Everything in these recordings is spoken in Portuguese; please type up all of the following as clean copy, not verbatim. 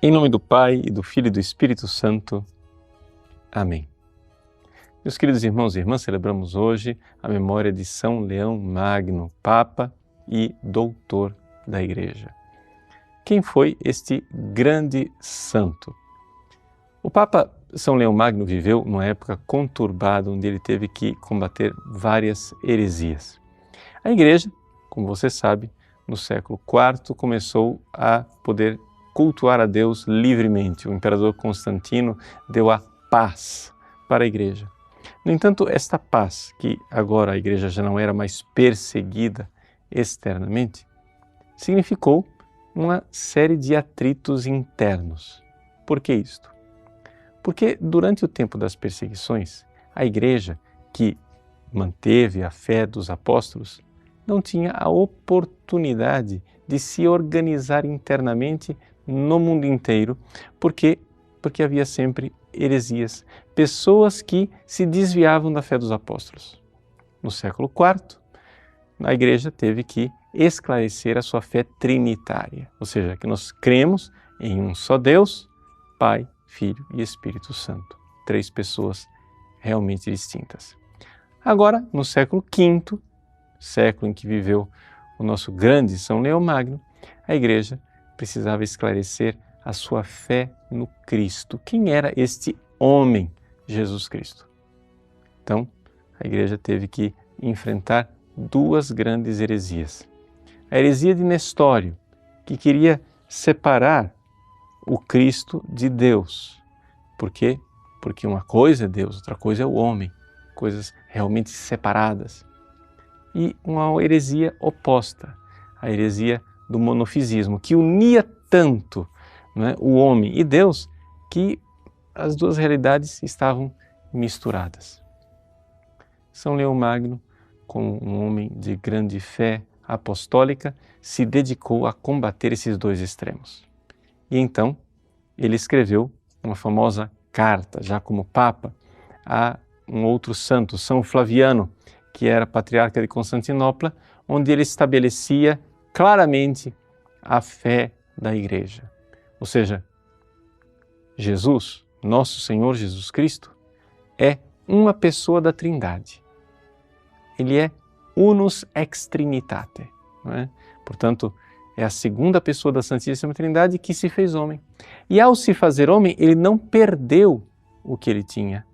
Em nome do Pai, e do Filho e do Espírito Santo. Amém. Meus queridos irmãos e irmãs, celebramos hoje a memória de São Leão Magno, Papa e Doutor da Igreja. Quem foi este grande santo? O Papa São Leão Magno viveu numa época conturbada, onde ele teve que combater várias heresias. A Igreja, como você sabe, no século IV começou a poder cultuar a Deus livremente. O imperador Constantino deu a paz para a Igreja. No entanto, esta paz, que agora a Igreja já não era mais perseguida externamente, significou uma série de atritos internos. Por que isto? Porque durante o tempo das perseguições, a Igreja, que manteve a fé dos apóstolos, não tinha a oportunidade de se organizar internamente no mundo inteiro, porque havia sempre heresias, pessoas que se desviavam da fé dos apóstolos. No século IV, a Igreja teve que esclarecer a sua fé trinitária, ou seja, que nós cremos em um só Deus, Pai, Filho e Espírito Santo, três pessoas realmente distintas. Agora, no século V, século em que viveu o nosso grande São Leão Magno, a Igreja precisava esclarecer a sua fé no Cristo. Quem era este homem, Jesus Cristo? Então, a Igreja teve que enfrentar duas grandes heresias. A heresia de Nestório, que queria separar o Cristo de Deus. Por quê? Porque uma coisa é Deus, outra coisa é o homem, coisas realmente separadas. E uma heresia oposta, a heresia do monofisismo, que unia tanto, né, o homem e Deus, que as duas realidades estavam misturadas. São Leão Magno, como um homem de grande fé apostólica, se dedicou a combater esses dois extremos. E então ele escreveu uma famosa carta, já como Papa, a um outro santo, São Flaviano, que era patriarca de Constantinopla, onde ele estabelecia claramente a fé da Igreja. Ou seja, Jesus, nosso Senhor Jesus Cristo, é uma pessoa da Trindade. Ele é unus ex trinitate, não é? Portanto, é a segunda pessoa da Santíssima Trindade que se fez homem. E ao se fazer homem, ele não perdeu o que ele tinha,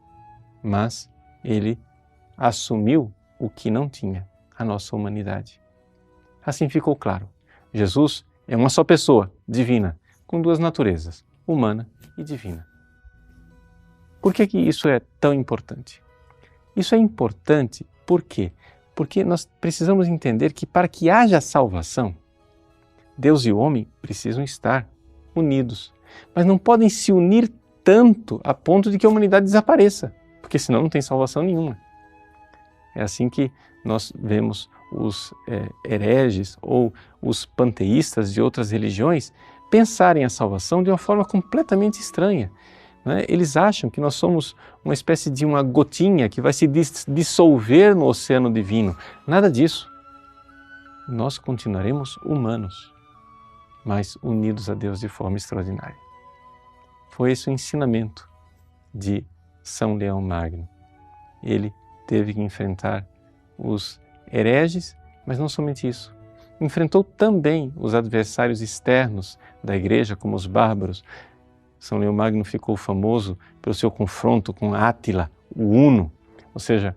mas ele assumiu o que não tinha, a nossa humanidade. Assim ficou claro, Jesus é uma só pessoa, divina, com duas naturezas, humana e divina. Por que isso é tão importante? Isso é importante por quê? Porque nós precisamos entender que para que haja salvação, Deus e o homem precisam estar unidos, mas não podem se unir tanto a ponto de que a humanidade desapareça, porque senão não tem salvação nenhuma. É assim que nós vemos os hereges ou os panteístas de outras religiões pensarem a salvação de uma forma completamente estranha. Né? Eles acham que nós somos uma espécie de uma gotinha que vai se dissolver no oceano divino. Nada disso. Nós continuaremos humanos, mas unidos a Deus de forma extraordinária. Foi esse o ensinamento de São Leão Magno. Ele teve que enfrentar os hereges, mas não somente isso. Enfrentou também os adversários externos da Igreja, como os bárbaros. São Leão Magno ficou famoso pelo seu confronto com Átila, o Huno, ou seja,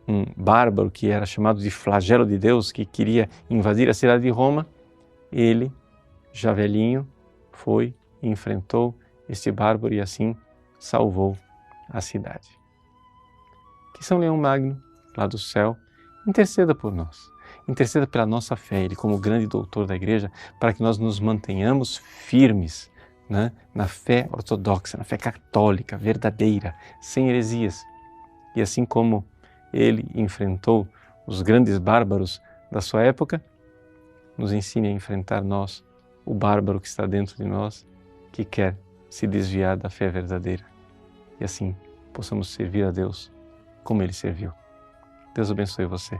um bárbaro que era chamado de flagelo de Deus, que queria invadir a cidade de Roma. Ele, já velhinho, foi e enfrentou este bárbaro e assim salvou a cidade. Que São Leão Magno, lá do céu, interceda por nós, interceda pela nossa fé, ele como grande doutor da Igreja, para que nós nos mantenhamos firmes, né, na fé ortodoxa, na fé católica, verdadeira, sem heresias. E assim como ele enfrentou os grandes bárbaros da sua época, nos ensine a enfrentar nós, o bárbaro que está dentro de nós, que quer se desviar da fé verdadeira. E assim possamos servir a Deus como ele serviu. Deus abençoe você.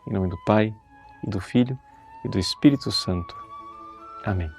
Em nome do Pai, e do Filho, e do Espírito Santo. Amém.